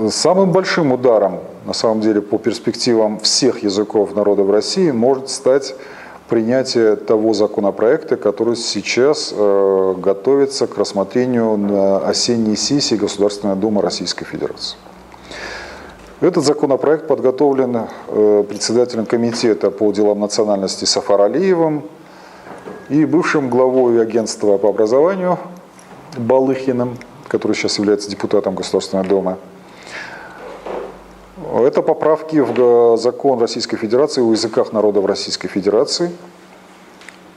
Самым большим ударом, на самом деле, по перспективам всех языков народов России может стать принятие того законопроекта, который сейчас готовится к рассмотрению на осенней сессии Государственной Думы Российской Федерации. Этот законопроект подготовлен председателем комитета по делам национальности Сафар Алиевым и бывшим главой агентства по образованию Балыхиным, который сейчас является депутатом Государственной Думы. Это поправки в закон Российской Федерации о языках народов Российской Федерации.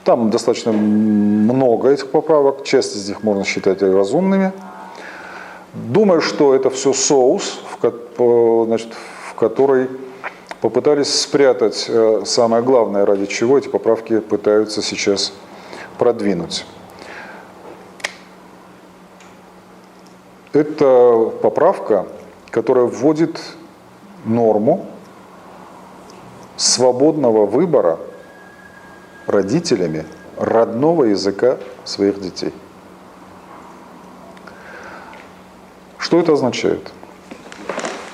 Там достаточно много этих поправок, часть из них можно считать разумными. Думаю, что это все соус, в который попытались спрятать самое главное, ради чего эти поправки пытаются сейчас продвинуть. Это поправка, которая вводит норму свободного выбора родителями родного языка своих детей. Что это означает?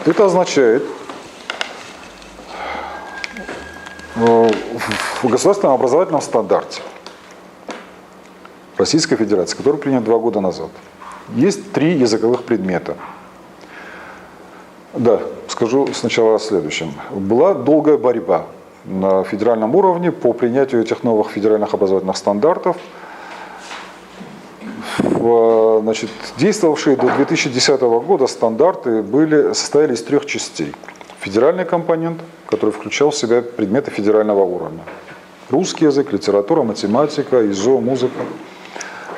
Это означает в государственном образовательном стандарте Российской Федерации, который принят 2 года назад, есть 3 языковых предмета. Да, скажу сначала о следующем. Была долгая борьба на федеральном уровне по принятию этих новых федеральных образовательных стандартов. Значит, действовавшие до 2010 года стандарты состояли из 3 частей. Федеральный компонент, который включал в себя предметы федерального уровня. Русский язык, литература, математика, ИЗО, музыка.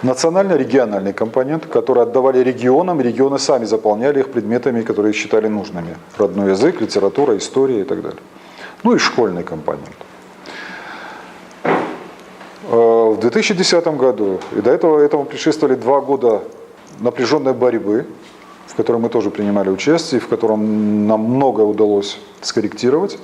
Национально-региональный компонент, который отдавали регионам, регионы сами заполняли их предметами, которые считали нужными. Родной язык, литература, история и так далее. Ну и школьный компонент. В 2010 году, и до этого этому предшествовали 2 года напряженной борьбы, в которой мы тоже принимали участие, в котором нам многое удалось скорректировать.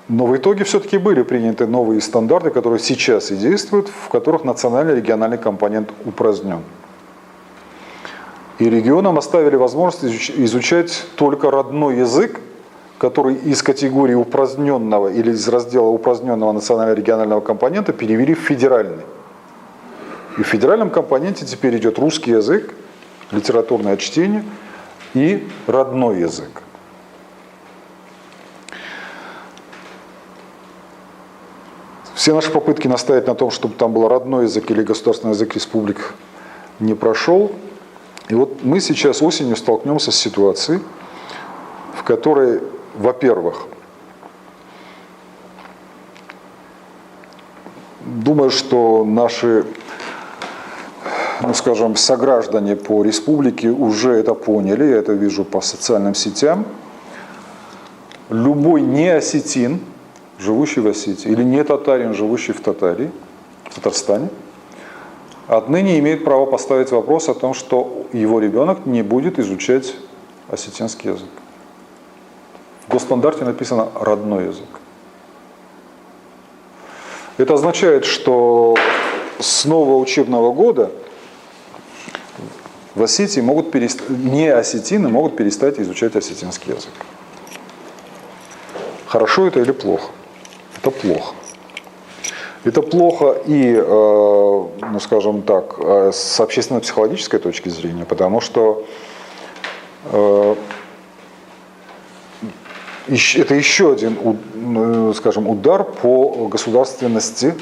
Но в итоге все-таки были приняты новые стандарты, которые сейчас и действуют, в которых национально-региональный компонент упразднен. И регионам оставили возможность изучать только родной язык, который из категории упраздненного или из раздела упраздненного национально-регионального компонента перевели в федеральный. И в федеральном компоненте теперь идет русский язык, литературное чтение и родной язык. Все наши попытки настоять на том, чтобы там был родной язык или государственный язык республик, не прошел. И вот мы сейчас осенью столкнемся с ситуацией, в которой, во-первых, думаю, что наши, скажем, сограждане по республике уже это поняли, я это вижу по социальным сетям. Любой неосетин, живущий в Осетии, или не татарин, живущий в Татарии, в Татарстане, отныне имеет право поставить вопрос о том, что его ребенок не будет изучать осетинский язык. В госстандарте написано «родной язык». Это означает, что с нового учебного года в Осетии неосетины могут перестать изучать осетинский язык. Хорошо это или плохо? Это плохо. Это плохо и, скажем так, с общественно-психологической точки зрения, потому что это еще один, скажем, удар по государственности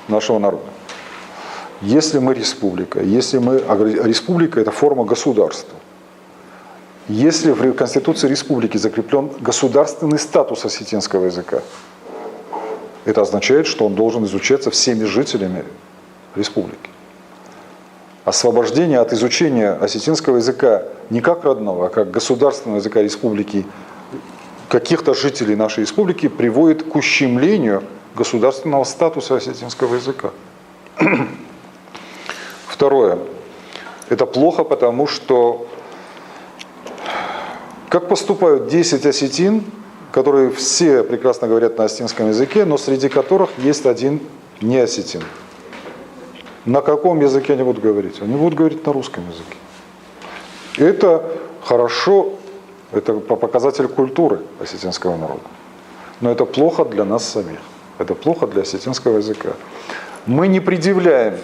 нашего народа. Если мы республика, республика – это форма государства, если в Конституции республики закреплен государственный статус осетинского языка, это означает, что он должен изучаться всеми жителями республики. Освобождение от изучения осетинского языка не как родного, а как государственного языка республики каких-то жителей нашей республики приводит к ущемлению государственного статуса осетинского языка. Второе. Это плохо, потому что как поступают 10 осетин, которые все прекрасно говорят на осетинском языке, но среди которых есть один неосетин. На каком языке они будут говорить? Они будут говорить на русском языке. Это хорошо, это показатель культуры осетинского народа. Но это плохо для нас самих. Это плохо для осетинского языка. Мы не предъявляем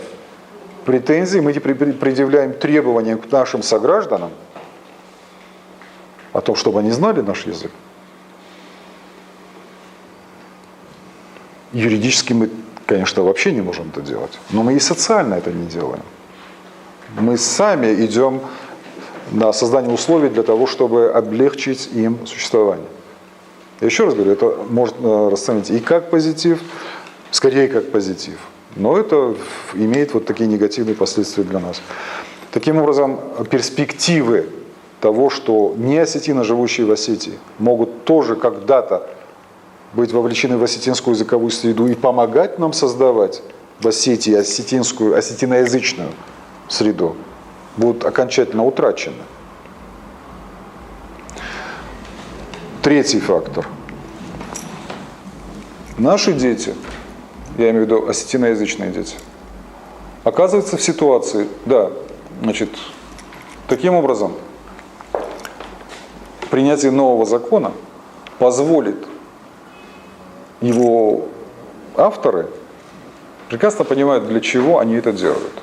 претензий, мы не предъявляем требования к нашим согражданам о том, чтобы они знали наш язык. Юридически мы, конечно, вообще не можем это делать, но мы и социально это не делаем. Мы сами идем на создание условий для того, чтобы облегчить им существование. Я еще раз говорю, это можно расценить и как позитив, скорее как позитив. Но это имеет вот такие негативные последствия для нас. Таким образом, перспективы того, что не осетины, живущие в Осетии, могут тоже когда-то быть вовлечены в осетинскую языковую среду и помогать нам создавать в Осетии осетинскую, осетиноязычную среду, будут окончательно утрачены. Третий фактор. Наши дети, я имею в виду осетиноязычные дети, оказываются в ситуации, таким образом, принятие нового закона позволит его авторы прекрасно понимают, для чего они это делают.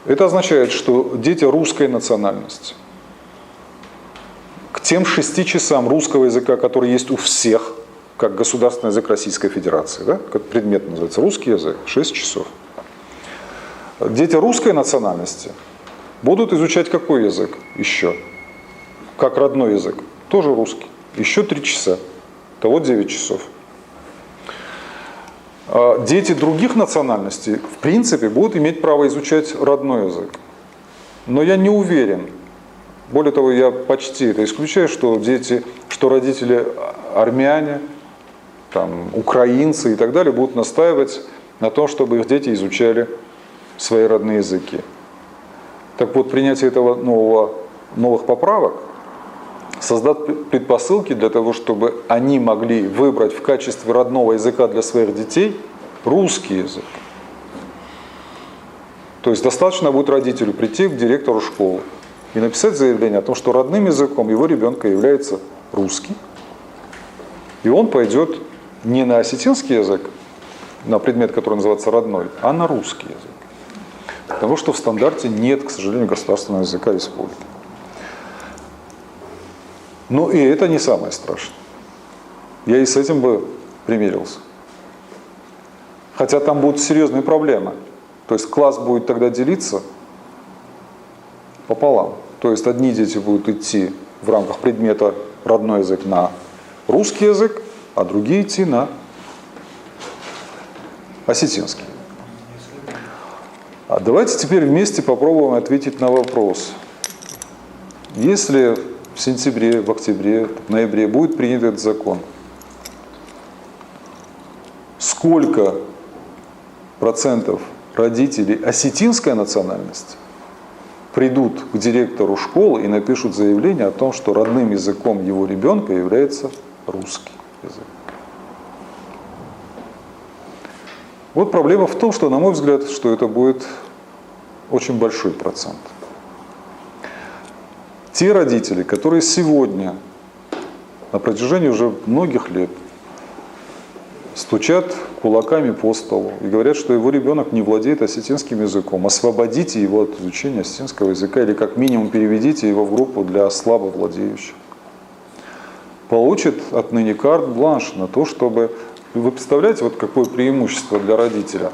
Это означает, что дети русской национальности к тем 6 часам русского языка, который есть у всех, как государственный язык Российской Федерации, да, как предмет называется русский язык, 6 часов. Дети русской национальности будут изучать какой язык еще? Как родной язык, тоже русский, еще 3 часа. Того 9 часов. Дети других национальностей, в принципе, будут иметь право изучать родной язык. Но я не уверен, более того, я почти это исключаю, что родители армяне, украинцы и так далее будут настаивать на том, чтобы их дети изучали свои родные языки. Так вот, принятие этого новых поправок создаст предпосылки для того, чтобы они могли выбрать в качестве родного языка для своих детей русский язык. То есть достаточно будет родителю прийти к директору школы и написать заявление о том, что родным языком его ребенка является русский, и он пойдет не на осетинский язык, на предмет, который называется родной, а на русский язык. Потому что в стандарте нет, к сожалению, государственного языка республики. Но и это не самое страшное. Я и с этим бы примирился. Хотя там будут серьезные проблемы. То есть класс будет тогда делиться пополам. То есть одни дети будут идти в рамках предмета родной язык на русский язык, а другие идти на осетинский. А давайте теперь вместе попробуем ответить на вопрос. Если в сентябре, в октябре, в ноябре будет принят этот закон, сколько процентов родителей осетинской национальности придут к директору школы и напишут заявление о том, что родным языком его ребенка является русский язык? Вот проблема в том, что, на мой взгляд, что это будет очень большой процент. Те родители, которые сегодня, на протяжении уже многих лет, стучат кулаками по столу и говорят, что его ребенок не владеет осетинским языком, освободите его от изучения осетинского языка или как минимум переведите его в группу для слабо владеющих, получат отныне карт-бланш на то, чтобы... Вы представляете, вот какое преимущество для родителя?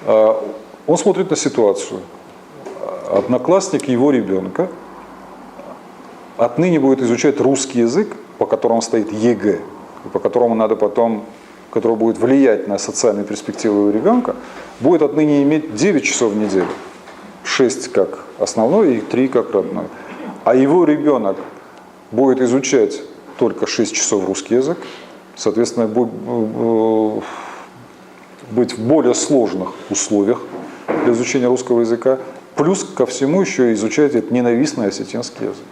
Он смотрит на ситуацию. Одноклассник его ребенка отныне будет изучать русский язык, по которому стоит ЕГЭ, и по которому надо потом, который будет влиять на социальные перспективы его ребенка, будет отныне иметь 9 часов в неделю. 6 как основной и 3 как родной. А его ребенок будет изучать только 6 часов русский язык, соответственно, быть в более сложных условиях для изучения русского языка, плюс ко всему еще изучать этот ненавистный осетинский язык.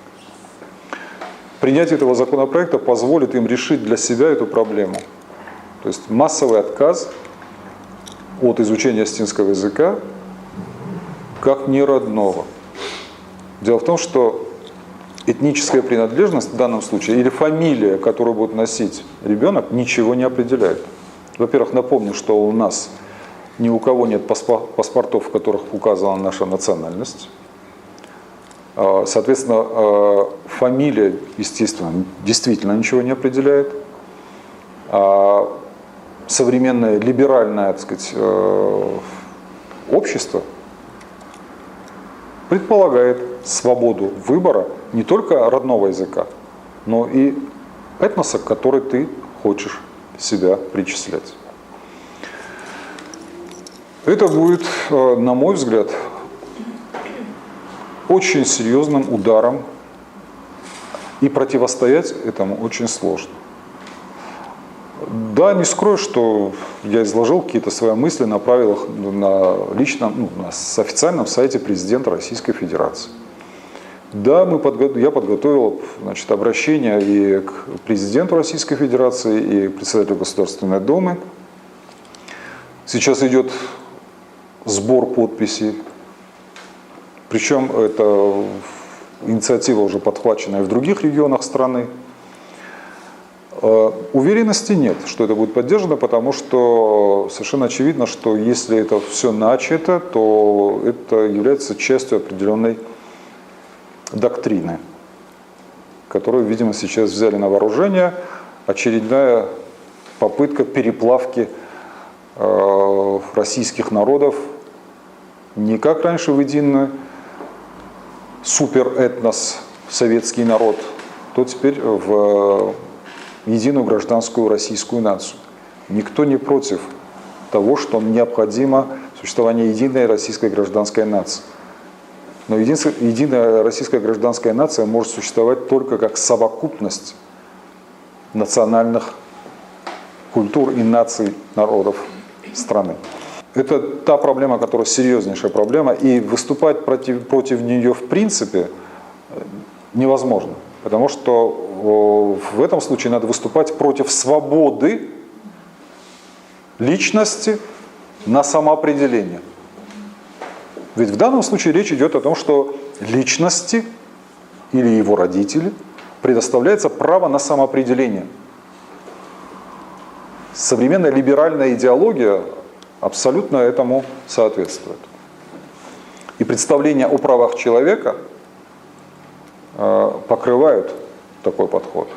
Принятие этого законопроекта позволит им решить для себя эту проблему. То есть массовый отказ от изучения осетинского языка как неродного. Дело в том, что этническая принадлежность в данном случае или фамилия, которую будет носить ребенок, ничего не определяет. Во-первых, напомню, что у нас ни у кого нет паспортов, в которых указана наша национальность. Соответственно, фамилия, естественно, действительно ничего не определяет. Современное либеральное, так сказать, общество предполагает свободу выбора не только родного языка, но и этноса, к который ты хочешь себя причислять. Это будет, на мой взгляд, очень серьезным ударом, и противостоять этому очень сложно. Да, не скрою, что я изложил какие-то свои мысли, направил их на личном, на официальном сайте президента Российской Федерации. Да, я подготовил, значит, обращение и к президенту Российской Федерации, и к председателю Государственной Думы. Сейчас идет сбор подписей. Причем эта инициатива уже подхвачена и в других регионах страны. Уверенности нет, что это будет поддержано, потому что совершенно очевидно, что если это все начато, то это является частью определенной доктрины, которую, видимо, сейчас взяли на вооружение. Очередная попытка переплавки российских народов не как раньше в единый суперэтнос советский народ, то теперь в единую гражданскую российскую нацию. Никто не против того, что необходимо существование единой российской гражданской нации. Но единая российская гражданская нация может существовать только как совокупность национальных культур и наций народов страны. Это та проблема, которая серьезнейшая проблема, и выступать против нее в принципе невозможно. Потому что в этом случае надо выступать против свободы личности на самоопределение. Ведь в данном случае речь идет о том, что личности или его родители предоставляется право на самоопределение. Современная либеральная идеология абсолютно этому соответствует. И представления о правах человека покрывают такой подход.